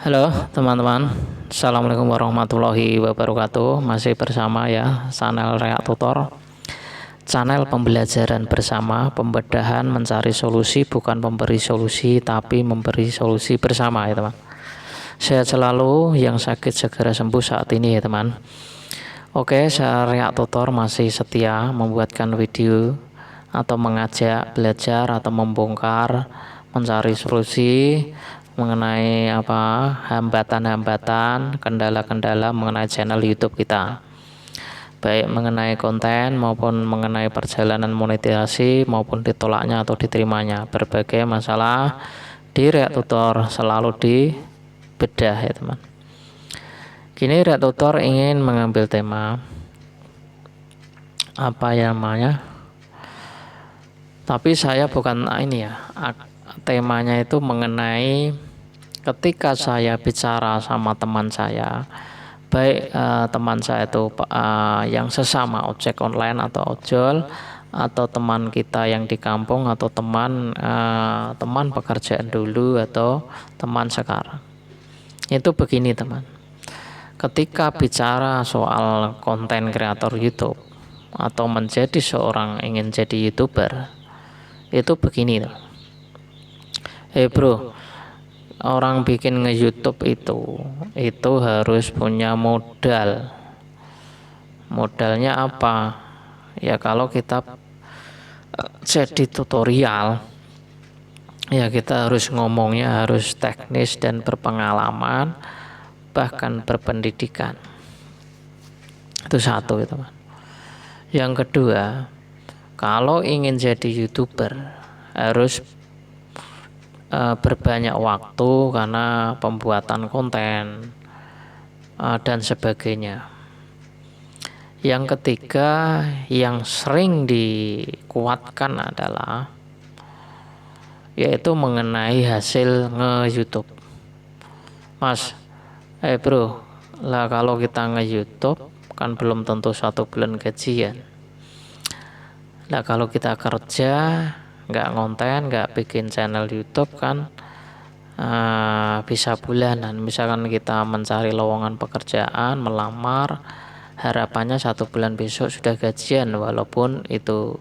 Halo teman-teman, Assalamualaikum warahmatullahi wabarakatuh. Masih bersama ya channel Reak Tutor, channel pembelajaran bersama, pembedahan mencari solusi, bukan memberi solusi tapi memberi solusi bersama ya teman. Sehat selalu, yang sakit segera sembuh saat ini ya teman. Oke, saya Reak Tutor masih setia membuatkan video atau mengajak belajar atau membongkar mencari solusi mengenai hambatan-hambatan, kendala-kendala mengenai channel YouTube kita, baik mengenai konten maupun mengenai perjalanan monetisasi maupun ditolaknya atau diterimanya. Berbagai masalah di Reak Tutor selalu dibedah ya teman. Kini Reak Tutor ingin mengambil tema tapi saya bukan ini ya, temanya itu mengenai ketika saya bicara sama teman saya, baik teman saya itu yang sesama ojek online atau ojol, atau teman kita yang di kampung, atau teman pekerjaan dulu atau teman sekarang. Itu begini teman, ketika bicara soal konten kreator YouTube atau menjadi seorang ingin jadi YouTuber, itu begini loh. Bro, orang bikin nge-YouTube itu harus punya modal. Modalnya apa? Ya kalau kita jadi tutorial, ya kita harus ngomongnya harus teknis dan berpengalaman, bahkan berpendidikan. Itu satu ya teman. Yang kedua, kalau ingin jadi YouTuber harus berbanyak waktu karena pembuatan konten dan sebagainya. Yang ketiga, yang sering dikuatkan adalah yaitu mengenai hasil nge-YouTube. Mas, bro, lah kalau kita nge-YouTube kan belum tentu 1 bulan gajian. Nah kalau kita kerja nggak ngonten, nggak bikin channel YouTube kan bisa bulanan. Misalkan kita mencari lowongan pekerjaan, melamar, harapannya 1 bulan besok sudah gajian, walaupun itu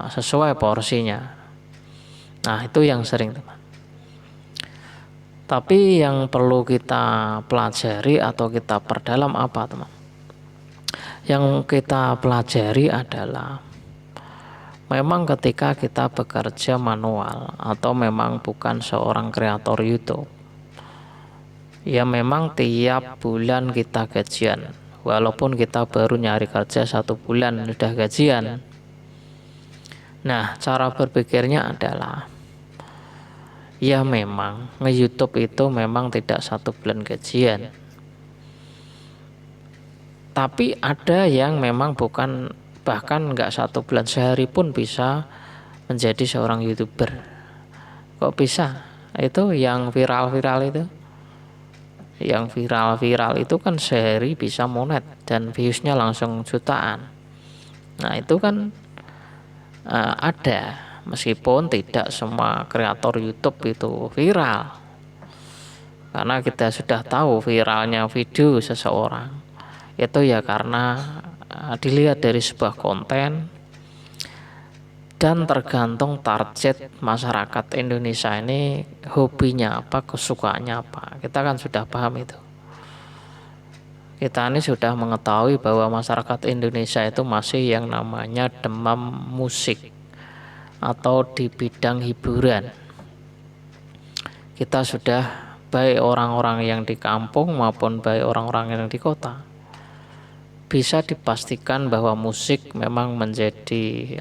sesuai porsinya. Nah itu yang sering teman. Tapi yang perlu kita pelajari atau kita perdalam apa teman? Yang kita pelajari adalah memang ketika kita bekerja manual atau memang bukan seorang kreator YouTube, ya memang tiap bulan kita gajian, walaupun kita baru nyari kerja 1 bulan sudah gajian. Nah cara berpikirnya adalah ya memang nge-YouTube itu memang tidak 1 bulan gajian, tapi ada yang memang bukan, bahkan nggak 1 bulan, sehari pun bisa menjadi seorang YouTuber. Kok bisa? Itu yang viral-viral itu, kan sehari bisa monet dan viewsnya langsung jutaan. Nah itu kan ada, meskipun tidak semua kreator YouTube itu viral, karena kita sudah tahu viralnya video seseorang itu ya karena dilihat dari sebuah konten dan tergantung target masyarakat Indonesia ini hobinya apa, kesukaannya apa. Kita kan sudah paham itu. Kita ini sudah mengetahui bahwa masyarakat Indonesia itu masih yang namanya demam musik atau di bidang hiburan. Kita sudah, baik orang-orang yang di kampung maupun baik orang-orang yang di kota, bisa dipastikan bahwa musik memang menjadi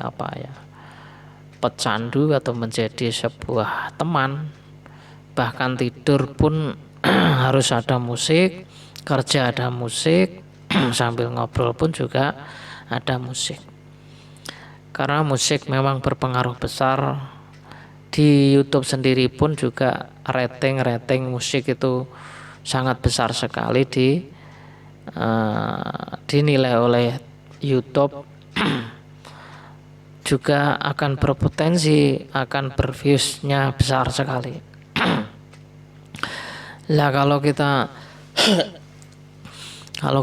pecandu atau menjadi sebuah teman. Bahkan tidur pun harus ada musik, kerja ada musik, sambil ngobrol pun juga ada musik. Karena musik memang berpengaruh besar. Di YouTube sendiri pun juga rating musik itu sangat besar sekali dinilai oleh YouTube. Juga akan berpotensi akan berviewsnya besar sekali. Lah kalau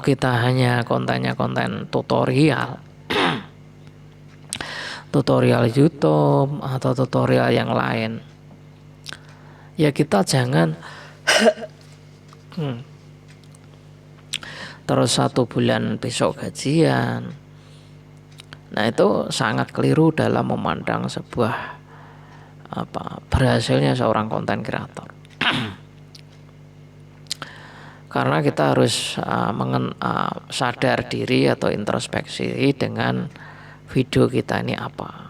kita hanya kontennya konten tutorial YouTube atau tutorial yang lain, ya kita jangan terus 1 bulan besok gajian. Nah, itu sangat keliru dalam memandang sebuah berhasilnya seorang konten kreator. Karena kita harus sadar diri atau introspeksi dengan video kita ini apa.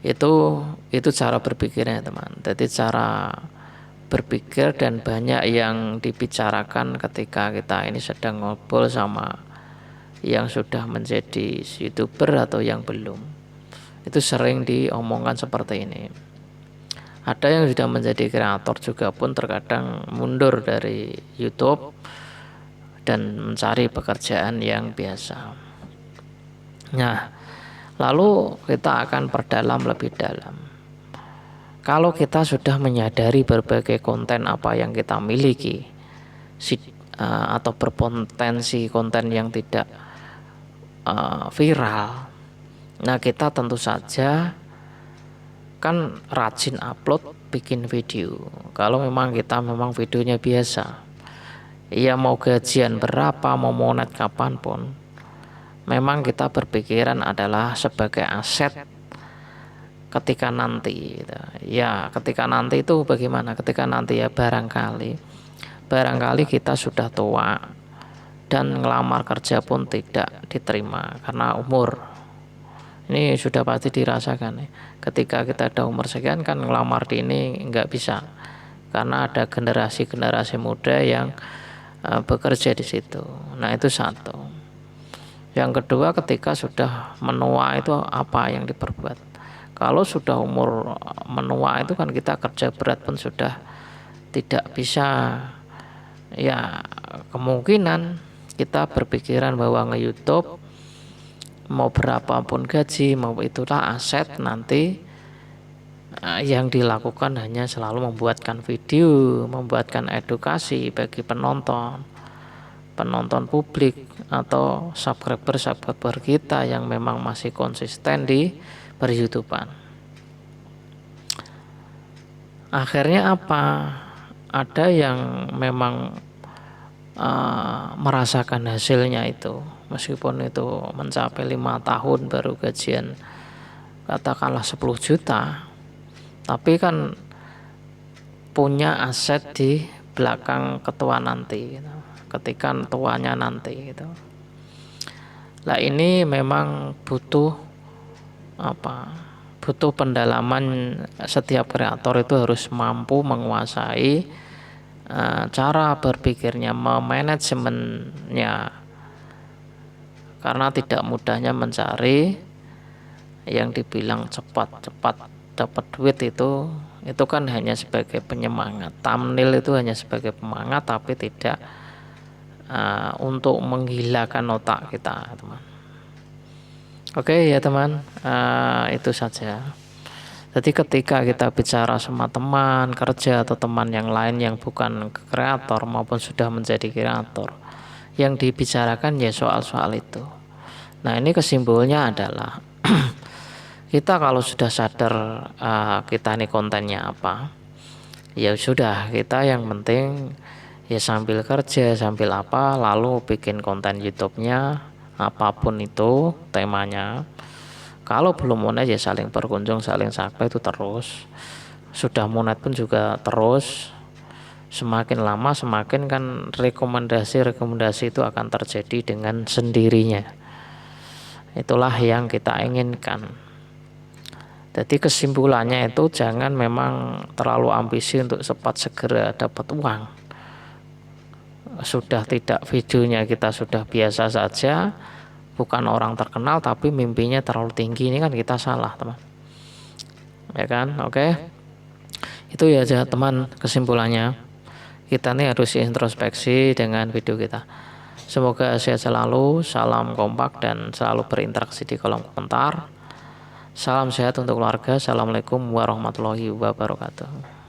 Itu cara berpikirnya, teman. Jadi cara berpikir dan banyak yang dibicarakan ketika kita ini sedang ngobrol sama yang sudah menjadi YouTuber atau yang belum. Itu sering diomongkan seperti ini. Ada yang sudah menjadi kreator juga pun terkadang mundur dari YouTube dan mencari pekerjaan yang biasa. Nah, lalu kita akan perdalam lebih dalam. Kalau kita sudah menyadari berbagai konten apa yang kita miliki atau berpotensi konten yang tidak viral, nah kita tentu saja kan rajin upload bikin video. Kalau memang videonya biasa, ya mau gajian berapa, mau monet kapanpun, memang kita berpikiran adalah sebagai aset ketika nanti gitu. Ya ketika nanti itu bagaimana? Ketika nanti ya barangkali kita sudah tua dan ngelamar kerja pun tidak diterima karena umur. Ini sudah pasti dirasakan ya. Ketika kita ada umur sekian kan ngelamar di ini nggak bisa karena ada generasi muda yang bekerja di situ. Nah, itu satu. Yang kedua, ketika sudah menua itu apa yang diperbuat? Kalau sudah umur menua itu kan kita kerja berat pun sudah tidak bisa. Ya kemungkinan kita berpikiran bahwa nge-YouTube mau berapapun gaji, mau itulah aset nanti, yang dilakukan hanya selalu membuatkan video, membuatkan edukasi bagi penonton publik atau subscriber kita yang memang masih konsisten di per-YouTubean. Akhirnya apa? Ada yang memang merasakan hasilnya itu, meskipun itu mencapai 5 tahun baru gajian katakanlah 10 juta, tapi kan punya aset di belakang ketua nanti gitu, ketika tuanya nanti gitu. Lah ini memang butuh pendalaman. Setiap kreator itu harus mampu menguasai cara berpikirnya, memanajemennya, karena tidak mudahnya mencari yang dibilang cepat dapat duit itu kan hanya sebagai penyemangat. Thumbnail itu hanya sebagai penyemangat, tapi tidak untuk menggilangkan otak kita, teman. Oke ya teman, itu saja. Jadi ketika kita bicara sama teman kerja atau teman yang lain yang bukan kreator maupun sudah menjadi kreator, yang dibicarakan ya soal-soal itu. Nah, ini kesimpulannya adalah kita kalau sudah sadar kita ini kontennya apa, ya sudah, kita yang penting ya sambil kerja sambil lalu bikin konten YouTube-nya apapun itu temanya. Kalau belum monet ya saling berkunjung, saling sapa itu terus. Sudah monet pun juga terus. Semakin lama semakin kan rekomendasi itu akan terjadi dengan sendirinya. Itulah yang kita inginkan. Jadi kesimpulannya itu jangan memang terlalu ambisi untuk cepat segera dapat uang. Sudah tidak, videonya kita sudah biasa saja, bukan orang terkenal tapi mimpinya terlalu tinggi, ini kan kita salah, teman. Ya kan? Oke. Itu ya teman, kesimpulannya. Kita nih harus introspeksi dengan video kita. Semoga sehat selalu, salam kompak dan selalu berinteraksi di kolom komentar. Salam sehat untuk keluarga. Assalamualaikum warahmatullahi wabarakatuh.